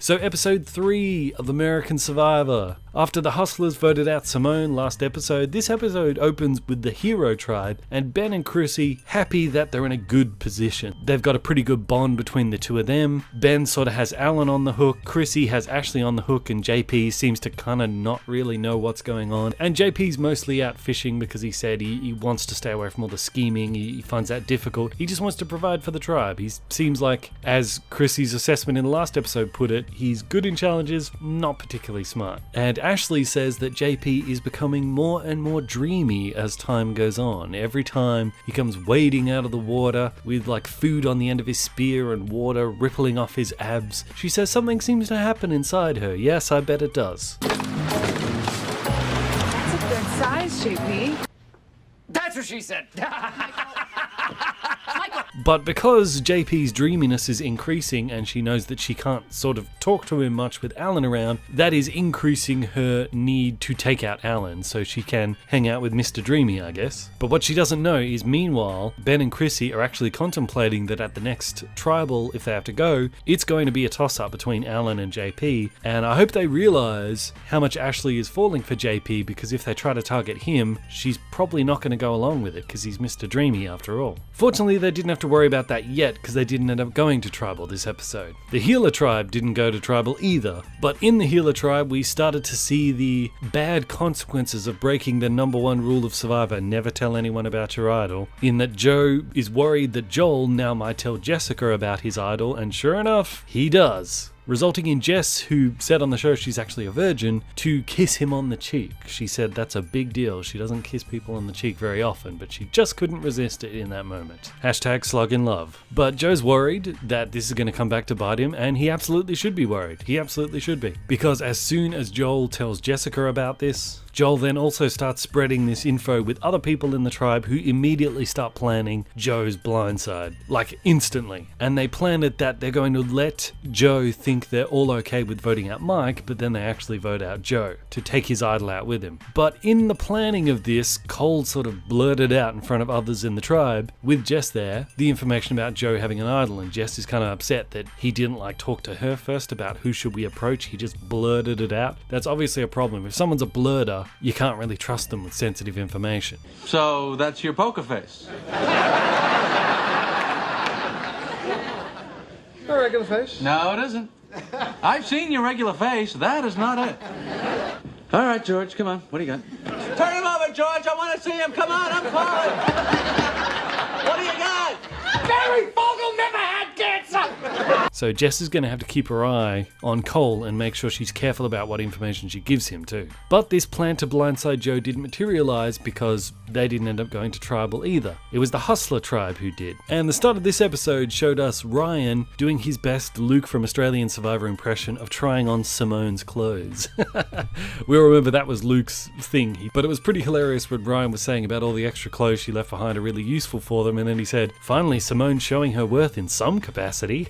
So episode 3 of American Survivor. After the Hustlers voted out Simone last episode, this episode opens with the Hero Tribe and Ben and Chrissy happy that they're in a good position. They've got a pretty good bond between the two of them. Ben sort of has Alan on the hook, Chrissy has Ashley on the hook, and JP seems to kind of not really know what's going on. And JP's mostly out fishing because he said he wants to stay away from all the scheming, he finds that difficult. He just wants to provide for the tribe. He seems like, as Chrissy's assessment in the last episode put it, he's good in challenges, not particularly smart. And Ashley says that JP is becoming more and more dreamy as time goes on. Every time he comes wading out of the water with like food on the end of his spear and water rippling off his abs, she says something seems to happen inside her. Yes, I bet it does. That's a good size, JP. That's what she said. But because JP's dreaminess is increasing and she knows that she can't sort of talk to him much with Alan around, that is increasing her need to take out Alan so she can hang out with Mr. Dreamy, I guess. But what she doesn't know is, meanwhile, Ben and Chrissy are actually contemplating that at the next tribal, if they have to go, it's going to be a toss-up between Alan and JP, and I hope they realise how much Ashley is falling for JP, because if they try to target him, she's probably not going to go along with it because he's Mr. Dreamy after all. Fortunately, they didn't have to worry about that yet because they didn't end up going to tribal this episode. The Healer Tribe didn't go to tribal either, but in the Healer Tribe we started to see the bad consequences of breaking the number one rule of Survivor, never tell anyone about your idol, in that Joe is worried that Joel now might tell Jessica about his idol, and sure enough, he does. Resulting in Jess, who said on the show she's actually a virgin, to kiss him on the cheek. She said that's a big deal. She doesn't kiss people on the cheek very often, but she just couldn't resist it in that moment. Hashtag slug in love. But Joe's worried that this is going to come back to bite him, and he absolutely should be worried. He absolutely should be. Because as soon as Joel tells Jessica about this, Joel then also starts spreading this info with other people in the tribe who immediately start planning Joe's blindside. Like instantly. And they plan it that they're going to let Joe think they're all okay with voting out Mike, but then they actually vote out Joe to take his idol out with him. But in the planning of this, Cole sort of blurted out in front of others in the tribe, with Jess there, the information about Joe having an idol, and Jess is kind of upset that he didn't talk to her first about who should we approach. He just blurted it out. That's obviously a problem. If someone's a blurter, you can't really trust them with sensitive information. So that's your poker face. A regular face? No, it isn't. I've seen your regular face. That is not it. All right, George, come on. What do you got? Turn him over, George. I want to see him. Come on, I'm calling. What do you got? Barry Fogel never had cancer! So Jess is going to have to keep her eye on Cole and make sure she's careful about what information she gives him too. But this plan to blindside Joe didn't materialize because they didn't end up going to tribal either. It was the Hustler Tribe who did. And the start of this episode showed us Ryan doing his best Luke from Australian Survivor impression of trying on Simone's clothes. We'll remember that was Luke's thing. But it was pretty hilarious when Ryan was saying about all the extra clothes she left behind are really useful for them, and then he said, finally Simone's showing her worth in some capacity.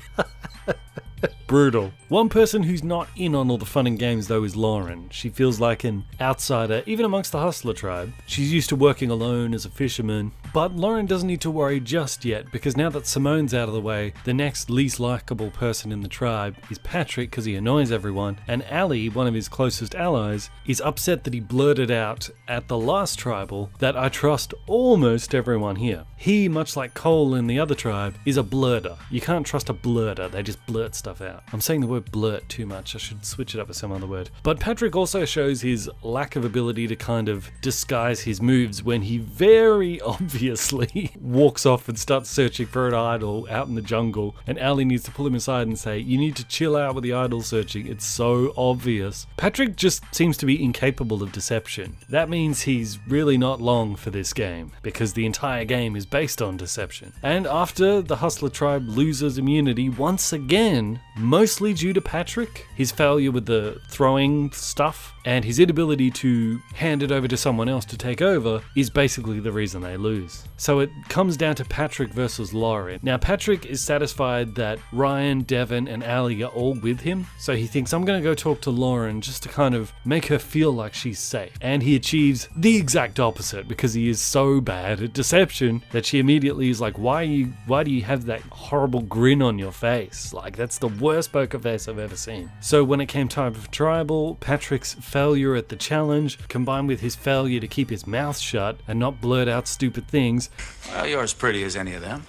Brutal. One person who's not in on all the fun and games though is Lauren. She feels like an outsider, even amongst the Hustler Tribe. She's used to working alone as a fisherman, but Lauren doesn't need to worry just yet, because now that Simone's out of the way, the next least likable person in the tribe is Patrick because he annoys everyone, and Ali, one of his closest allies, is upset that he blurted out at the last tribal that I trust almost everyone here. He, much like Cole in the other tribe, is a blurter. You can't trust a blurter, they just blurt stuff out. I'm saying the word blurt too much, I should switch it up with some other word. But Patrick also shows his lack of ability to kind of disguise his moves when he very obviously walks off and starts searching for an idol out in the jungle, and Ali needs to pull him aside and say, you need to chill out with the idol searching, it's so obvious. Patrick just seems to be incapable of deception. That means he's really not long for this game, because the entire game is based on deception. And after the Hustler Tribe loses immunity once again, mostly due to Patrick, his failure with the throwing stuff, and his inability to hand it over to someone else to take over is basically the reason they lose. So it comes down to Patrick versus Lauren. Now Patrick is satisfied that Ryan, Devin and Ali are all with him, so he thinks, I'm going to go talk to Lauren just to kind of make her feel like she's safe. And he achieves the exact opposite, because he is so bad at deception that she immediately is like, why do you have that horrible grin on your face? Like, that's the worst worst poker face I've ever seen. So when it came time for tribal, Patrick's failure at the challenge, combined with his failure to keep his mouth shut and not blurt out stupid things. Well, you're as pretty as any of them.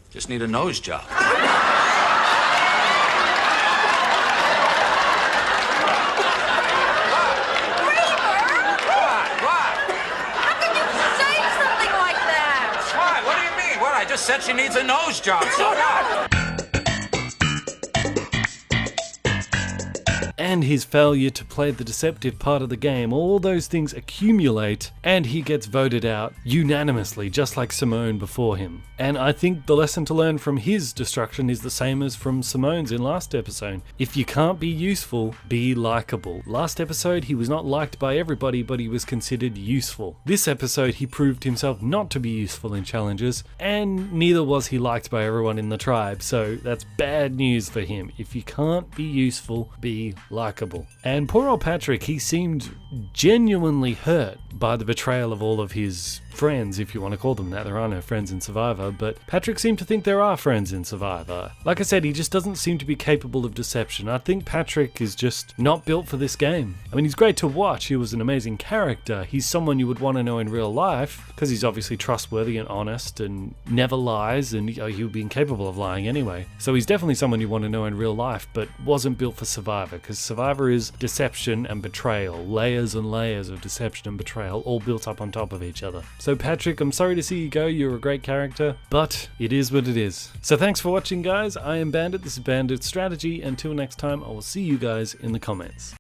Just need a nose job. I just said she needs a nose job, so what? And his failure to play the deceptive part of the game, all those things accumulate, and he gets voted out unanimously, just like Simone before him. And I think the lesson to learn from his destruction is the same as from Simone's in last episode. If you can't be useful, be likable. Last episode, he was not liked by everybody, but he was considered useful. This episode, he proved himself not to be useful in challenges, and neither was he liked by everyone in the tribe, so that's bad news for him. If you can't be useful, be likable. And poor old Patrick, he seemed genuinely hurt by the betrayal of all of his friends, if you want to call them that. There are no friends in Survivor, but Patrick seemed to think there are friends in Survivor. Like I said, he just doesn't seem to be capable of deception. I think Patrick is just not built for this game. I mean, he's great to watch. He was an amazing character. He's someone you would want to know in real life, because he's obviously trustworthy and honest and never lies, and he would be incapable of lying anyway. So he's definitely someone you want to know in real life, but wasn't built for Survivor, because Survivor is deception and betrayal. Layers and layers of deception and betrayal, all built up on top of each other. So Patrick, I'm sorry to see you go. You're a great character, but it is what it is. So thanks for watching, guys. I am Bandit. This is Bandit Strategy. Until next time, I will see you guys in the comments.